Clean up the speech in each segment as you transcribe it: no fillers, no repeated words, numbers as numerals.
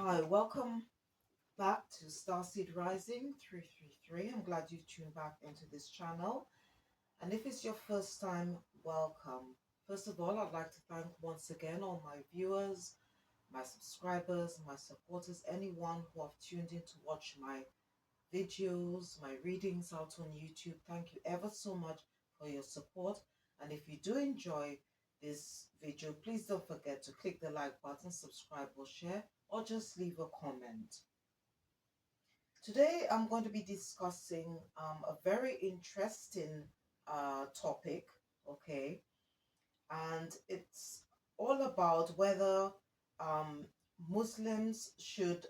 Hi, welcome back to Starseed Rising 333. I'm glad you've tuned back into this channel. And if it's your first time, welcome. First of all, I'd like to thank once again all my viewers, my subscribers, my supporters, anyone who have tuned in to watch my videos, my readings out on YouTube. Thank you ever so much for your support. And if you do enjoy this video, please don't forget to click the like button, subscribe or share, or just leave a comment. Today, I'm going to be discussing a very interesting topic, okay? And it's all about whether um, Muslims should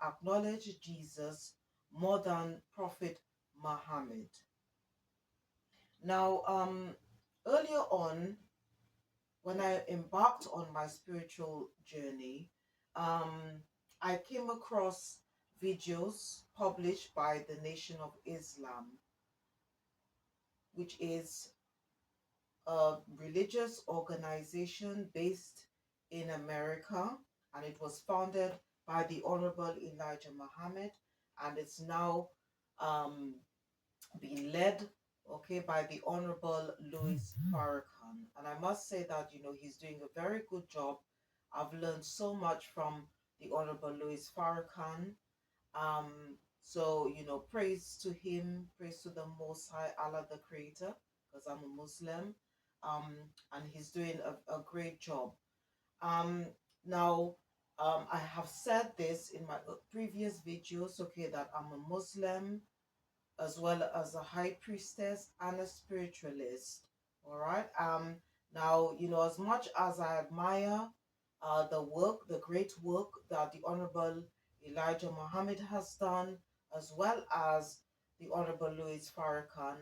acknowledge Jesus more than Prophet Muhammad. Now, earlier on, when I embarked on my spiritual journey, I came across videos published by the Nation of Islam, which is a religious organization based in America, and it was founded by the Honorable Elijah Muhammad, and it's now um, being led, okay, by the Honorable Louis Farrakhan. And I must say that, he's doing a very good job. I've learned so much from the Honorable Louis Farrakhan. Praise to him, praise to the Most High, Allah the Creator, because I'm a Muslim. Um, and he's doing a great job. Um, now, I have said this in my previous videos, okay, that I'm a Muslim as well as a high priestess and a spiritualist. All right. Now, as much as I admire the great work that the Honorable Elijah Muhammad has done, as well as the Honorable Louis Farrakhan,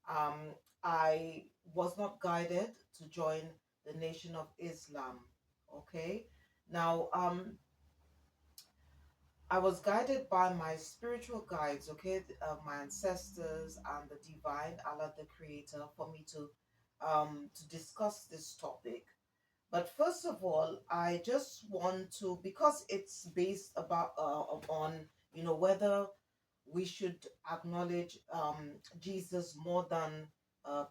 um, I was not guided to join the Nation of Islam. Okay. Now, I was guided by my spiritual guides, okay, my ancestors and the divine Allah, the Creator, for me to discuss this topic. But first of all, I just want to, because it's based about on whether we should acknowledge Jesus more than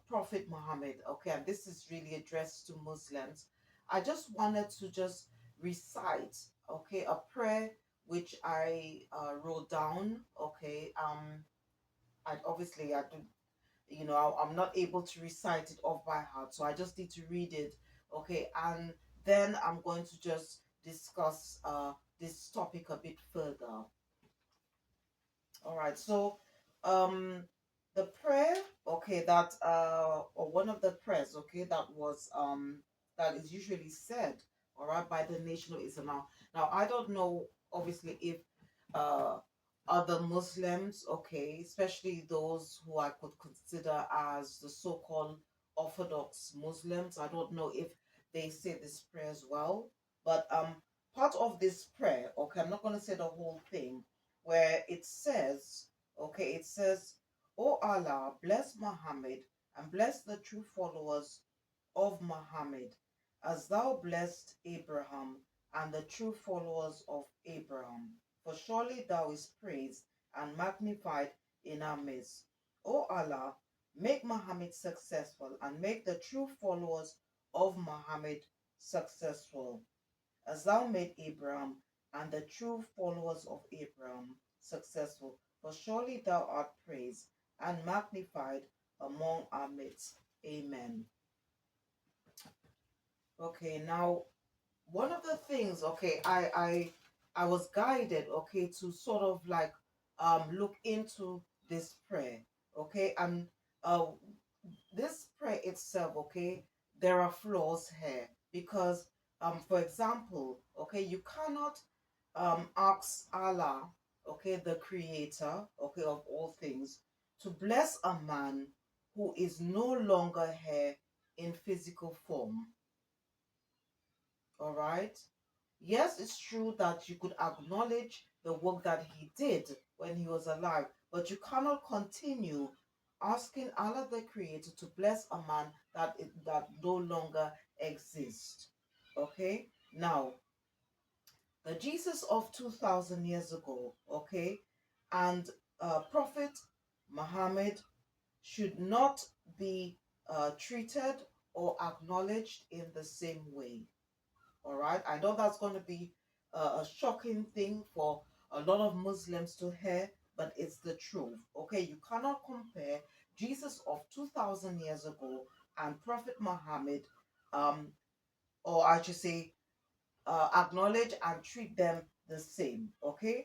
Prophet Muhammad. Okay, and this is really addressed to Muslims. I just wanted to just recite, okay, a prayer which I wrote down. Okay, I do, I'm not able to recite it off by heart, so I just need to read it. Okay, and then I'm going to just discuss this topic a bit further. All right, so the prayer, okay, that or one of the prayers, okay, that is usually said, all right, by the Nation of Islam. Now I don't know, obviously, if uh other Muslims, okay, especially those who I could consider as the so-called Orthodox Muslims, I don't know if they say this prayer as well, but part of this prayer, okay, I'm not going to say the whole thing, where it says, okay, it says, "O Allah, bless Muhammad and bless the true followers of Muhammad, as thou blessed Abraham and the true followers of Abraham. For surely thou is praised and magnified in our midst. O Allah, make Muhammad successful and make the true followers of Muhammad successful, as thou made Abraham and the true followers of Abraham successful. For surely thou art praised and magnified among our midst. Amen." Okay, now one of the things, okay, I was guided, okay, to sort of like look into this prayer, okay, and uh this prayer itself, okay, there are flaws here because for example, okay, you cannot ask Allah, okay, the creator, okay, of all things, to bless a man who is no longer here in physical form. All right. Yes, it's true that you could acknowledge the work that he did when he was alive, but you cannot continue asking Allah the Creator to bless a man that no longer exists. Okay? Now, The Jesus of 2000 years ago, okay, and Prophet Muhammad should not be treated or acknowledged in the same way. All right, I know that's going to be a shocking thing for a lot of Muslims to hear, but it's the truth. Okay, you cannot compare Jesus of 2000 years ago and Prophet Muhammad, um, or I should say, acknowledge and treat them the same. Okay.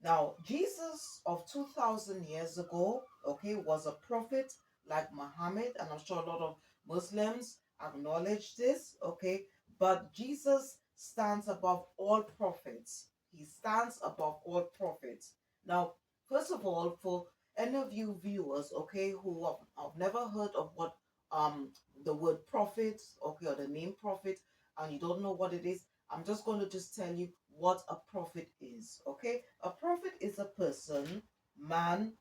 Now, Jesus of 2000 years ago, okay, was a prophet like Muhammad, and I'm sure a lot of Muslims acknowledge this. Okay. But Jesus stands above all prophets. He stands above all prophets. Now, first of all, for any of you viewers, okay, who have never heard of what the word prophet, okay, or the name prophet, and you don't know what it is, I'm just going to just tell you what a prophet is, okay? A prophet is a person, man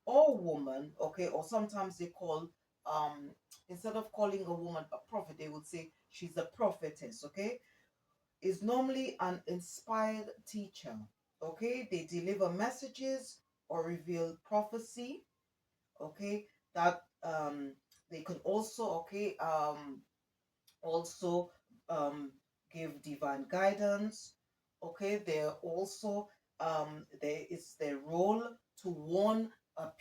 or woman, okay? Or sometimes they call, instead of calling a woman a prophet, they would say she's a prophetess, okay? Is normally an inspired teacher, okay? They deliver messages or reveal prophecy, okay? That they can also, okay, also um, give divine guidance. Okay, they're also there is their role to warn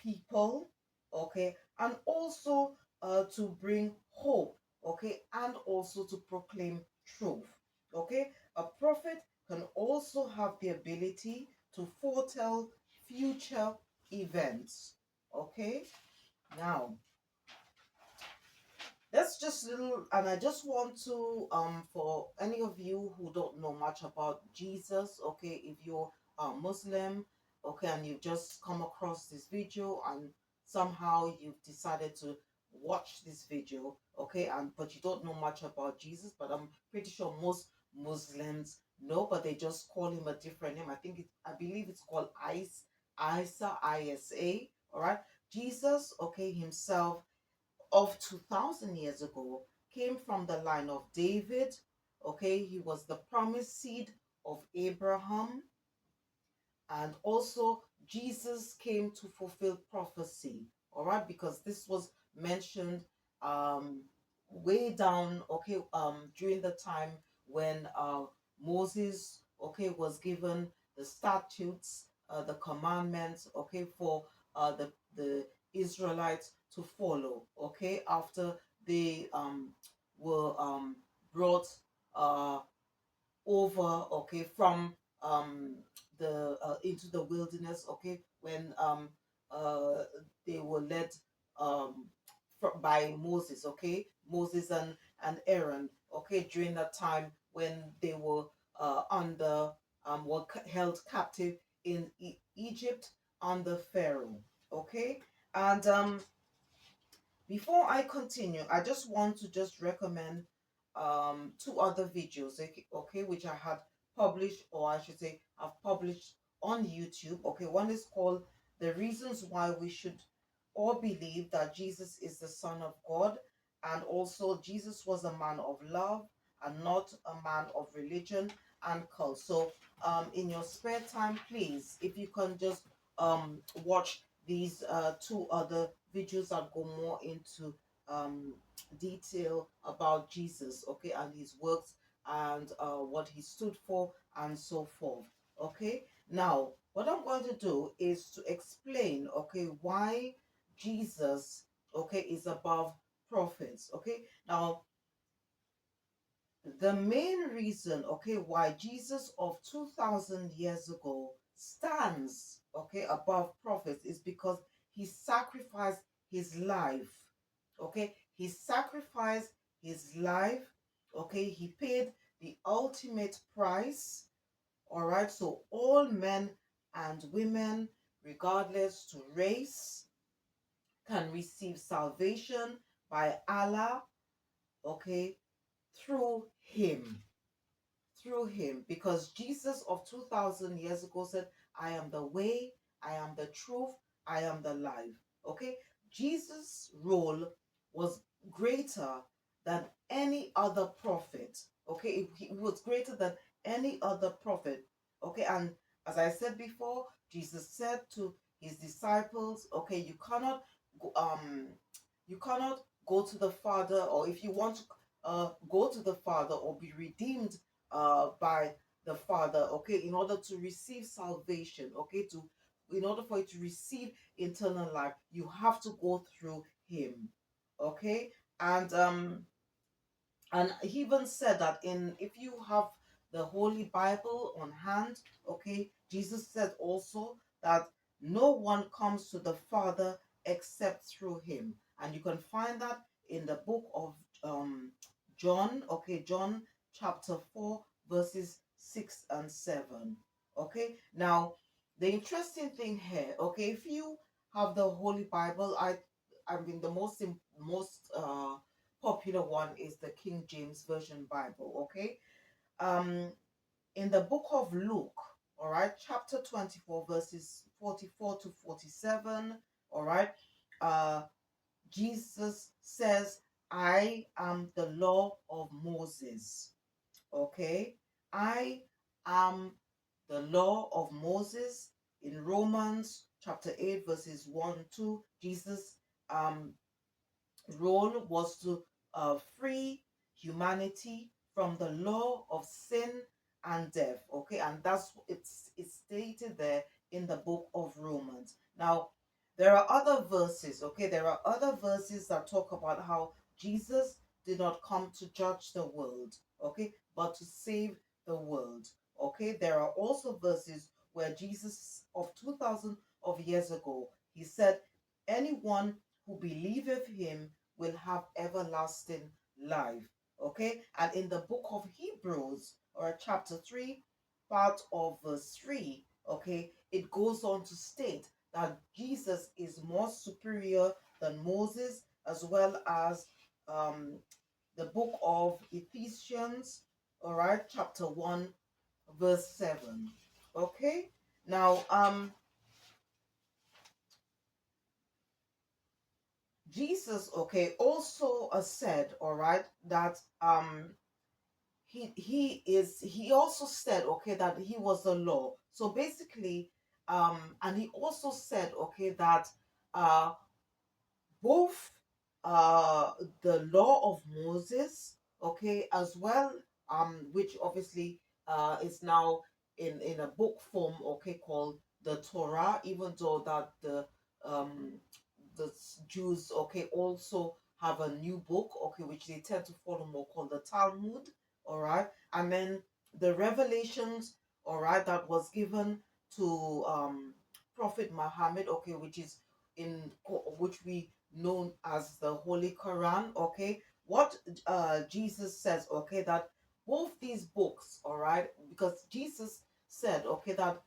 people. Okay, and also to bring hope. Okay, and also to proclaim truth. Okay, a prophet can also have the ability to foretell future events. Okay, now that's just little, and I just want to for any of you who don't know much about Jesus, okay, if you're Muslim, okay, and you've just come across this video and somehow you've decided to watch this video, okay, and but you don't know much about Jesus, but I'm pretty sure most Muslims know, but they just call him a different name. I believe it's called Isa, ISA, all right. Jesus, okay, himself of 2000 years ago came from the line of David. Okay, he was the promised seed of Abraham, and also Jesus came to fulfill prophecy. All right, because this was mentioned um way down, okay, during the time when Moses, okay, was given the statutes, the commandments, okay, for the Israelites to follow, okay, after they were brought uh over, okay, from um the into the wilderness, okay, when uh they were led um by Moses, okay, Moses and Aaron, okay, during that time when they were under held captive in Egypt under Pharaoh, okay. And before I continue, I just want to just recommend two other videos, okay, which I had published, or I should say I've published on YouTube. Okay, one is called The Reasons Why We Should All Believe That Jesus is the Son of God, and also Jesus was a man of love and not a man of religion and cult. So in your spare time, please, if you can just watch these two other videos that go more into um, detail about Jesus, okay, and his works, and what he stood for, and so forth. Okay, now what I'm going to do is to explain, okay, why Jesus, okay, is above prophets. Okay, now the main reason, okay, why Jesus of 2000 years ago stands, okay, above prophets is because he sacrificed his life, okay, he sacrificed his life, okay, he paid the ultimate price, all right, so all men and women, regardless to race, can receive salvation by Allah, okay, through him, because Jesus of 2000 years ago said, I am the way, I am the truth, I am the life. Okay, Jesus' role was greater than any other prophet. Okay, he was greater than any other prophet. Okay, and as I said before, Jesus said to his disciples, okay, you cannot go to the Father, or if you want to go to the Father or be redeemed by the Father, okay, in order to receive salvation, okay, to in order for you to receive eternal life, you have to go through him. Okay, and he even said that in if you have the Holy Bible on hand, okay, Jesus said also that no one comes to the Father except through him. And you can find that in the book of John, okay, John chapter 4, verses 6 and 7. Okay, now the interesting thing here, okay, if you have the Holy Bible, I mean the most popular one is the King James Version Bible, okay? Um, in the book of Luke, all right, chapter 24, verses 44 to 47, all right, uh, Jesus says, I am the law of Moses, okay? I am the law of Moses. In Romans chapter 8, verses 1 2, Jesus um role was to free humanity from the law of sin and death. Okay, and it's stated there in the book of Romans. Now, there are other verses. Okay, there are other verses that talk about how Jesus did not come to judge the world. Okay, but to save the world. Okay, there are also verses where Jesus of 2000 of years ago, he said, anyone who believeth him will have everlasting life. Okay, and in the book of Hebrews, or chapter 3, part of verse 3, okay, it goes on to state that Jesus is more superior than Moses, as well as um, the book of Ephesians, all right, chapter 1, verse 7. Okay, now, Jesus, okay, also said, all right, that he also said, okay, that he was the law. So basically, and he also said, okay, that uh both uh the law of Moses, okay, as well, which obviously is now in a book form, okay, called the Torah, even though that um Jews, okay, also have a new book, okay, which they tend to follow more, called the Talmud, all right, and then the revelations, all right, that was given to Prophet Muhammad, okay, which is which we know as the Holy Quran, okay. What Jesus says, okay, that both these books, all right, because Jesus said, okay, that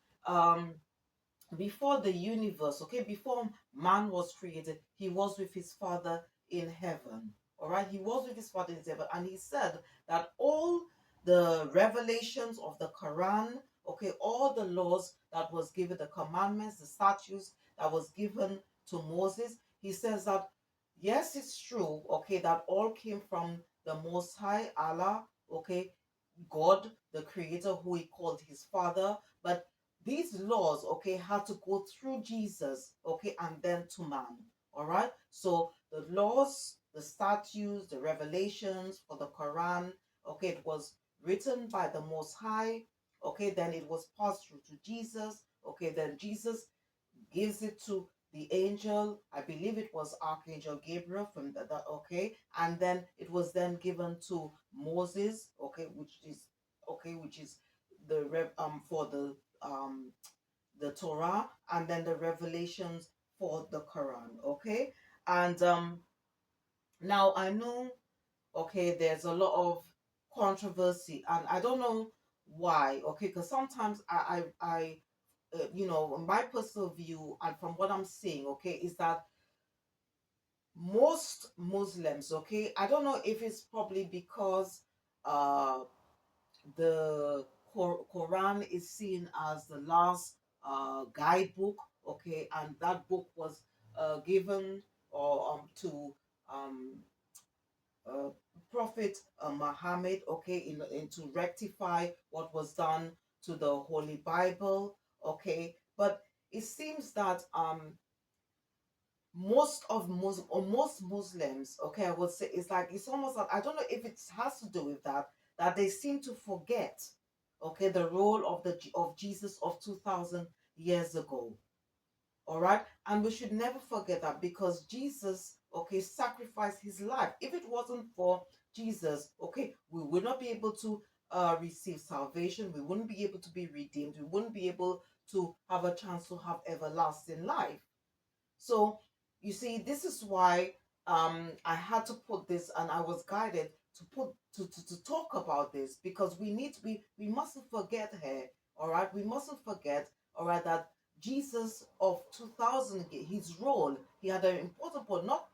before the universe, okay, before man was created, he was with his father in heaven. All right, he was with his father in heaven, and he said that all the revelations of the Quran, okay, all the laws that was given, the commandments, the statutes that was given to Moses, he says that yes, it's true, okay, that all came from the Most High Allah, okay, God, the Creator, who he called his Father. But these laws, okay, had to go through Jesus, okay, and then to man. All right. So the laws, the statutes, the revelations for the Quran, okay, it was written by the Most High. Okay, then it was passed through to Jesus. Okay, then Jesus gives it to the angel. I believe it was Archangel Gabriel from okay, and then it was then given to Moses, okay, which is the for the Torah, and then the revelations for the Quran, okay, and now I know, okay, there's a lot of controversy, and I don't know why, okay, because sometimes my personal view and from what I'm seeing, okay, is that most Muslims, okay, I don't know if it's probably because uh, the Quran is seen as the last guidebook, okay, and that book was given or to um, Prophet Muhammad, okay, in to rectify what was done to the Holy Bible. Okay, but it seems that most Muslims, okay, I would say it's like it's almost like I don't know if it has to do with that they seem to forget, okay, the role of of Jesus of 2,000 years ago. All right, and we should never forget that because Jesus, okay, sacrificed his life. If it wasn't for Jesus, okay, we would not be able to receive salvation. We wouldn't be able to be redeemed. We wouldn't be able to have a chance to have everlasting life. So you see, this is why I had to put this, and I was guided to put to talk about this because we mustn't forget here. All right, we mustn't forget. All right, that Jesus of 2000, his role, he had an important part. Not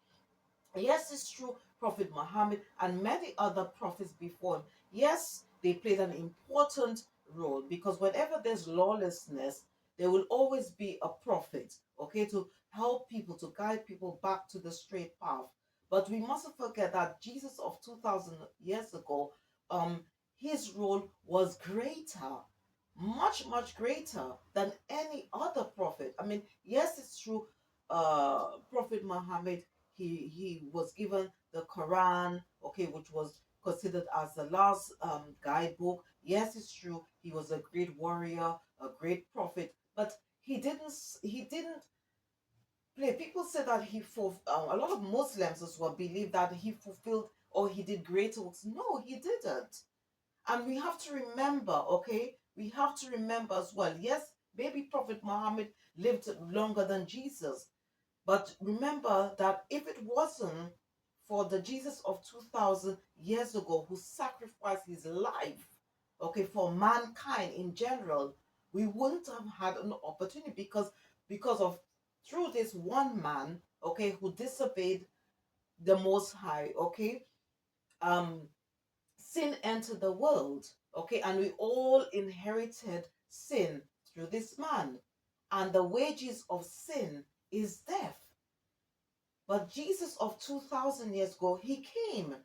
Yes, it's true. Prophet Muhammad and many other prophets before him, yes, they played an important role because whenever there's lawlessness, there will always be a prophet, okay, to help people, to guide people back to the straight path. But we mustn't forget that Jesus of 2000 years ago, um, his role was greater, much greater than any other prophet. I mean, yes, it's true. Prophet Muhammad, he was given the Quran, okay, which was considered as the last guidebook. Yes, it's true. He was a great warrior, a great prophet, but he didn't play. People say that a lot of Muslims as well believe that he fulfilled or he did greater works. No, he didn't. And we have to remember, okay, we have to remember as well. Yes, maybe Prophet Muhammad lived longer than Jesus, but remember that if it wasn't for the Jesus of 2000 years ago who sacrificed his life, okay, for mankind in general, we wouldn't have had an opportunity because of through this one man, okay, who disobeyed the Most High, okay, um, sin entered the world, okay, and we all inherited sin through this man, and the wages of sin is death. But Jesus of 2000 years ago, he came,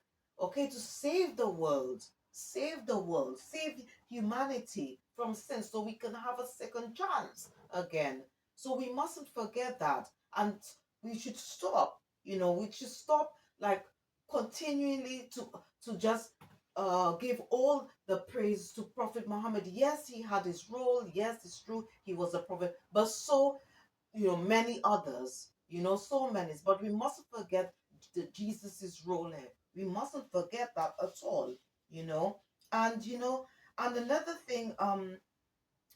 okay, to save the world, save humanity from sin so we can have a second chance again. So we mustn't forget that. And we should stop, we should stop like continually to just give all the praise to Prophet Muhammad. Yes, he had his role. Yes, it's true. He was a prophet. But so many others, so many, but we mustn't forget Jesus's role here. We mustn't forget that at all, you know and and another thing,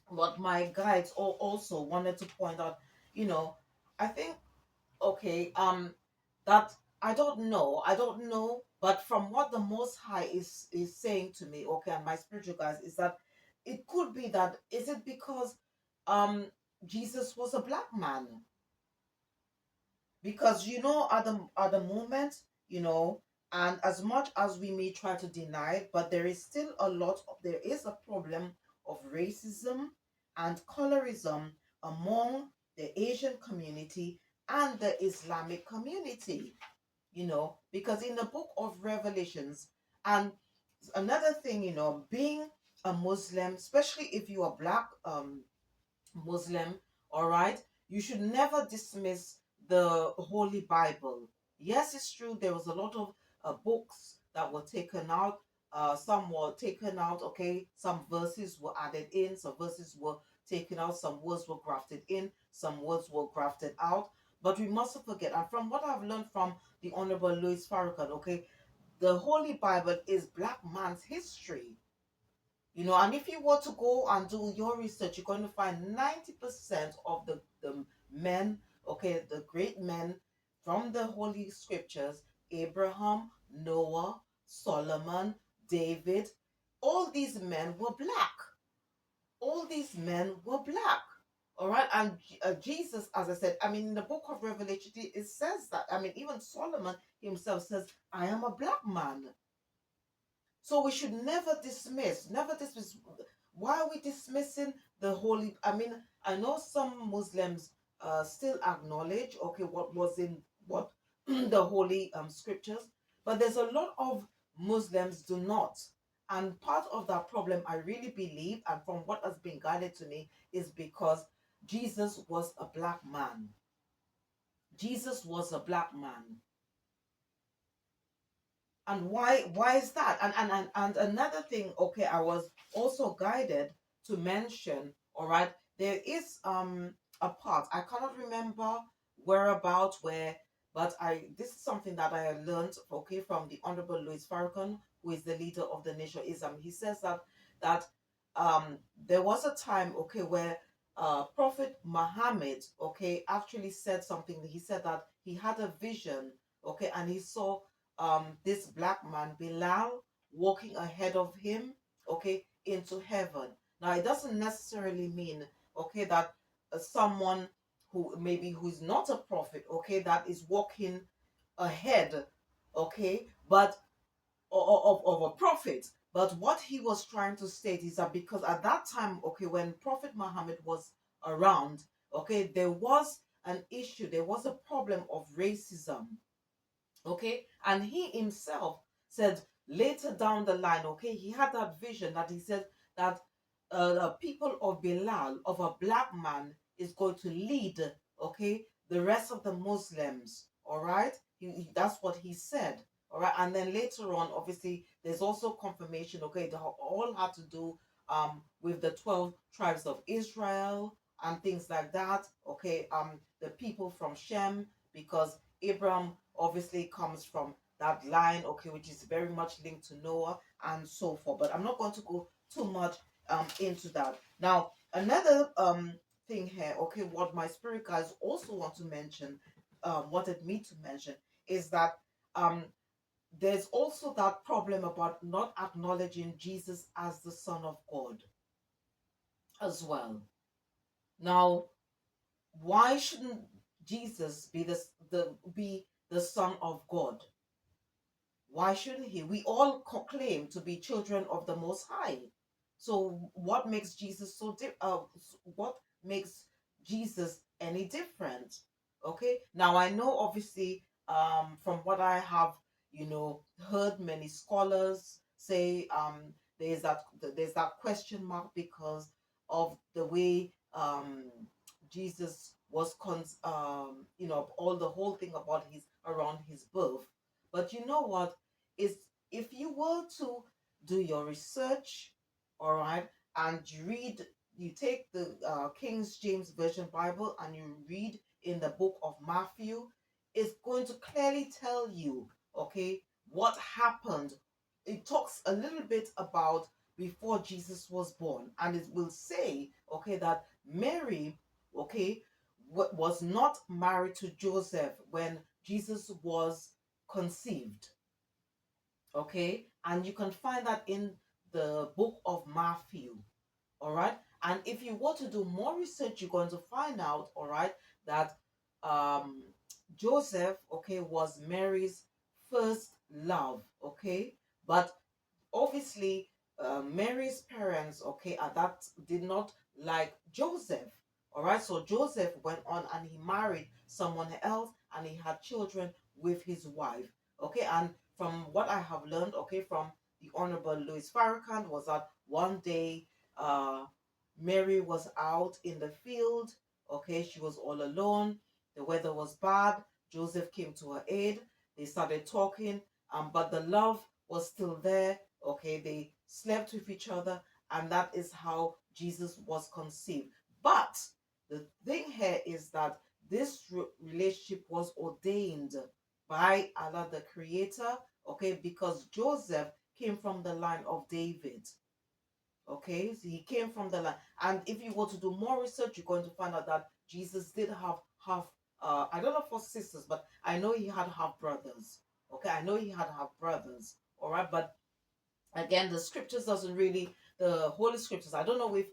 what my guides also wanted to point out, you know I think, okay, that I don't know, but from what the Most High is saying to me, okay, and my spiritual guides, is that it could be that, is it because um Jesus was a black man? Because at the moment, you know and as much as we may try to deny it, but there is a problem of racism and colorism among the Asian community and the Islamic community, because in the book of Revelations, and another thing, being a Muslim, especially if you are black, Muslim, all right, you should never dismiss the Holy Bible. Yes, it's true, there was a lot of books that were taken out. Some were taken out, okay, some verses were added in, some verses were taken out, some words were grafted in, some words were grafted out. But we mustn't forget, and from what I've learned from the Honorable Louis Farrakhan, okay, the Holy Bible is black man's history. And if you were to go and do your research, you're going to find 90% of the men, okay, the great men from the Holy Scriptures, Abraham, Noah, Solomon, David, all these men were black. All these men were black. All right. And Jesus, as I said, I mean, in the book of Revelation, it says that. I mean, even Solomon himself says, I am a black man. So we should never dismiss. Why are we dismissing the holy? I mean, I know some Muslims still acknowledge, okay, what was in what the holy scriptures, but there's a lot of Muslims do not. And part of that problem, I really believe, and from what has been guided to me, is because Jesus was a black man. Jesus was a black man. And why is that? And another thing, okay, I was also guided to mention, all right, there is a part, I cannot remember whereabouts where, but I this is something that I learned, okay, from the Honorable Louis Farrakhan, who is the leader of the Nation of Islam. He says that there was a time, okay, where Prophet Muhammad, okay, actually said something. He said that he had a vision, okay, and he saw this black man, Bilal, walking ahead of him, okay, into heaven. Now, it doesn't necessarily mean, okay, that someone who maybe who's not a prophet, okay, that is walking ahead, okay, but of a prophet. But what he was trying to state is that because at that time, okay, when Prophet Muhammad was around, okay, there was an issue, there was a problem of racism, okay, and he himself said later down the line, okay, he had that vision that he said that the people of Bilal, of a black man, is going to lead, okay, the rest of the Muslims, all right. That's what he said, all right. And then later on, obviously, there's also confirmation, okay, they all had to do with the 12 tribes of Israel and things like that, okay, the people from Shem, because Abraham obviously comes from that line, okay, which is very much linked to Noah and so forth. But I'm not going to go too much into that. Now, another thing here, okay, what my spirit guides also want to mention, wanted me to mention, is that um there's also that problem about not acknowledging Jesus as the Son of God as well. Now, why shouldn't Jesus be the Son of God? Why shouldn't he? We all claim to be children of the Most High. So what makes Jesus what makes Jesus any different? Okay. Now I know, obviously, from what I have, heard many scholars say, there's that question mark because of the way Jesus was all the whole thing about his around his birth. But you know what? Is if you were to do your research, all right, and you take the King James Version Bible and you read in the book of Matthew, it's going to clearly tell you, okay, what happened. It talks a little bit about before Jesus was born, and it will say, okay, that Mary, okay, was not married to Joseph when Jesus was conceived, okay, and you can find that in the book of Matthew, all right. And if you want to do more research, you're going to find out, all right, that um Joseph, okay, was Mary's first love, okay, but obviously Mary's parents, okay, at that did not like Joseph, all right. So Joseph went on and he married someone else and he had children with his wife, okay. And from what I have learned, okay, from the Honorable Louis Farrakhan, was that one day uh Mary was out in the field, okay, she was all alone, the weather was bad, Joseph came to her aid, they started talking, but the love was still there, okay, they slept with each other, and that is how Jesus was conceived. But the thing here is that this relationship was ordained by Allah the Creator, okay, because Joseph came from the line of David. Okay, so he came from the line, and if you were to do more research, you're going to find out that Jesus did have half. I don't know for sisters, but I know he had half brothers. Okay, I know he had half brothers. All right, but again, the scriptures doesn't really, the holy scriptures, I don't know if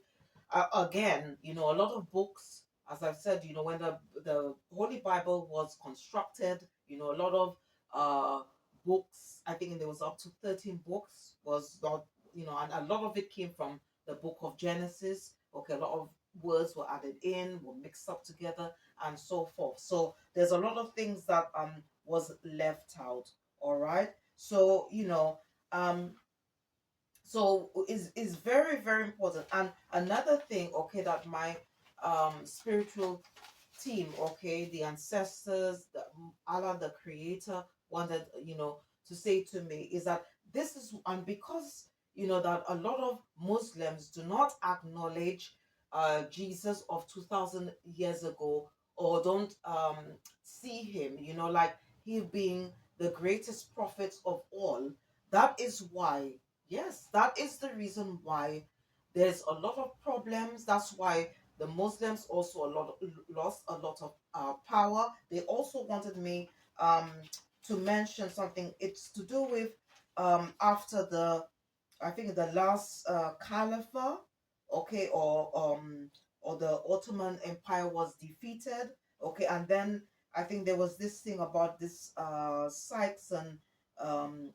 again, a lot of books, as I've said, when the Holy Bible was constructed, a lot of uh books, I think there was up to 13 books, was not, and a lot of it came from the book of Genesis. Okay, a lot of words were added in, were mixed up together, and so forth. So there's a lot of things that was left out. All right. So um So is very very important. And another thing, okay, that my spiritual team, okay, the ancestors, Allah, the creator, wanted, to say to me is that this is, and because, that a lot of Muslims do not acknowledge Jesus of 2000 years ago, or don't see him, like he being the greatest prophet of all. That is why, yes, that is the reason why there's a lot of problems. That's why the Muslims also lost a lot of power. They also wanted me um, to mention something. It's to do with after the, I think, the last Caliphate, okay, or the Ottoman Empire was defeated, okay, and then I think there was this thing about this Sykes and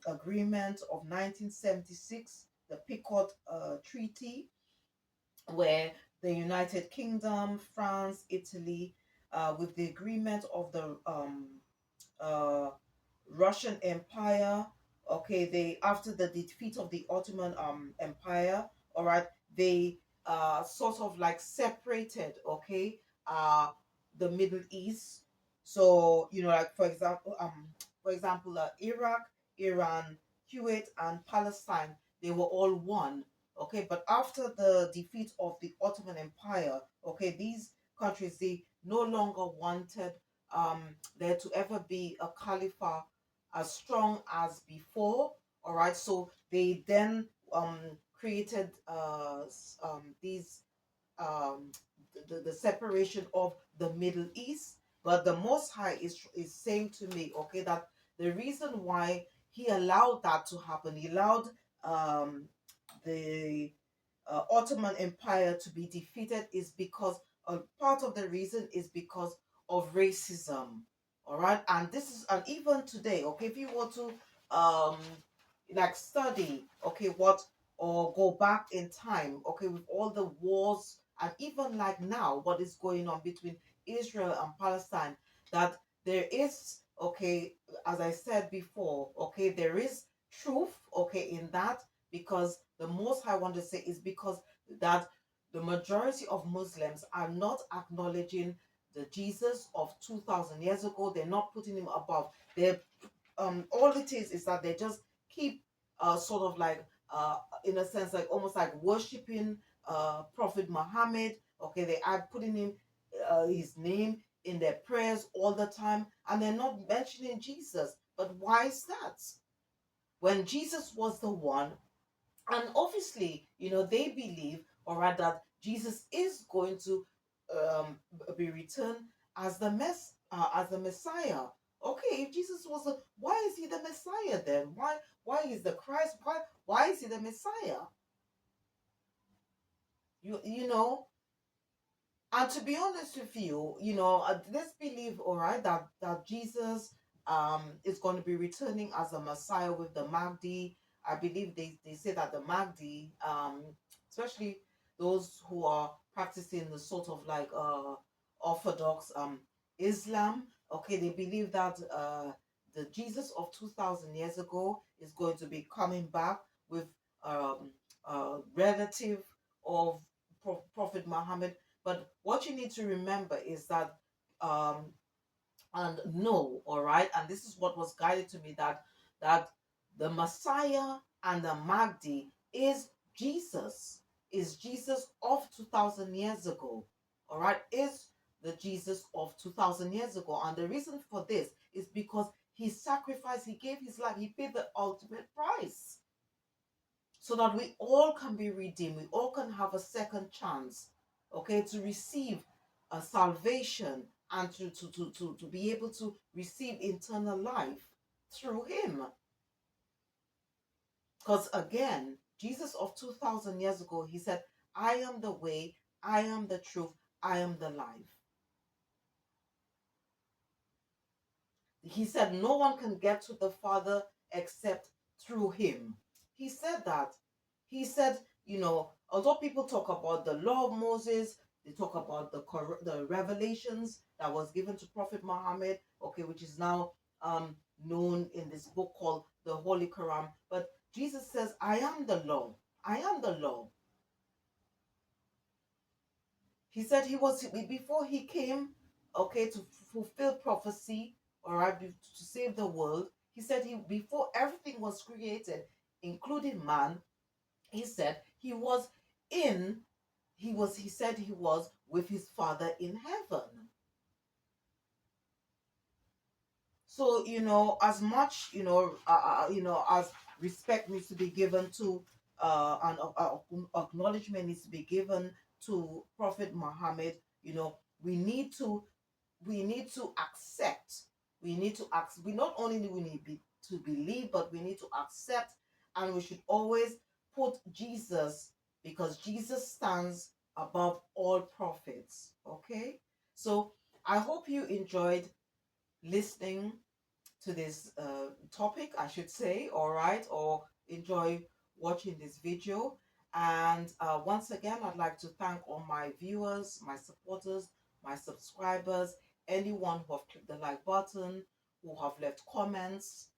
agreement of 1976, the Picot Treaty, where the United Kingdom, France, Italy, with the agreement of the uh, Russian Empire. Okay, they, after the defeat of the Ottoman Empire, all right, they sort of like separated, okay, uh the Middle East. So, like for example, Iraq, Iran, Kuwait, and Palestine, they were all one. Okay, but after the defeat of the Ottoman Empire, okay, these countries, they no longer wanted there to ever be a caliphate as strong as before. All right, so they then created these um, the separation of the Middle East. But the Most High is saying to me, okay, that the reason why He allowed that to happen, He allowed the Ottoman Empire to be defeated, is because part of the reason is because of racism. All right, and this is, and even today, okay, if you were to um like study, okay, what, or go back in time, okay, with all the wars, and even like now what is going on between Israel and Palestine, that there is, okay, as I said before, okay, there is truth, okay, in that, because the most I want to say is because that the majority of Muslims are not acknowledging the Jesus of 2000 years ago. They're not putting him above. They're all it is that they just keep sort of like in a sense, like almost like worshiping Prophet Muhammad. Okay, they are putting his name in their prayers all the time, and they're not mentioning Jesus. But why is that? When Jesus was the one, and obviously, they believe, or rather, that Jesus is going to be returned as the Messiah. Okay, if Jesus was the, why is he the Messiah then? Why is the Christ? Why is he the Messiah? You know. And to be honest with you, let's believe, all right, that Jesus is going to be returning as a Messiah with the Mahdi. I believe they say that the Mahdi, especially those who are practicing the sort of like Orthodox Islam, okay, they believe that the Jesus of 2000 years ago is going to be coming back with a relative of Prophet Muhammad. But what you need to remember is that, um, and know, all right, and this is what was guided to me, that the Messiah and the Mahdi is Jesus of 2000 years ago, all right, is the Jesus of 2000 years ago. And the reason for this is because he sacrificed, he gave his life, he paid the ultimate price so that we all can be redeemed. We all can have a second chance, okay, to receive a salvation, and to be able to receive eternal life through him. Because again, Jesus of 2000 years ago, he said, I am the way, I am the truth, I am the life. He said, no one can get to the Father except through him. He said that. He said, although people talk about the law of Moses, they talk about the revelations that was given to Prophet Muhammad, okay, which is now known in this book called the Holy Quran. But Jesus says, I am the law. I am the law. He said he was, before he came, okay, to fulfill prophecy, all right, to save the world. He said he, before everything was created, including man, he said he was in, he said he was with his Father in heaven. So, as much, as respect needs to be given to, and acknowledgement needs to be given to Prophet Muhammad, we need to, accept, we not only we need to believe, but we need to accept, and we should always put Jesus, because Jesus stands above all prophets. Okay, so I hope you enjoyed listening to this topic, I should say, all right, or enjoy watching this video. And once again, I'd like to thank all my viewers, my supporters, my subscribers, anyone who have clicked the like button, who have left comments.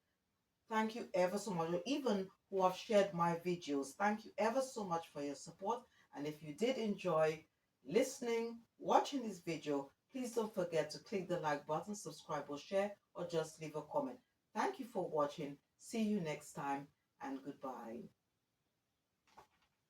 Thank you ever so much, or even who have shared my videos. Thank you ever so much for your support. And if you did enjoy listening, watching this video, please don't forget to click the like button, subscribe or share, or just leave a comment. Thank you for watching. See you next time, and goodbye.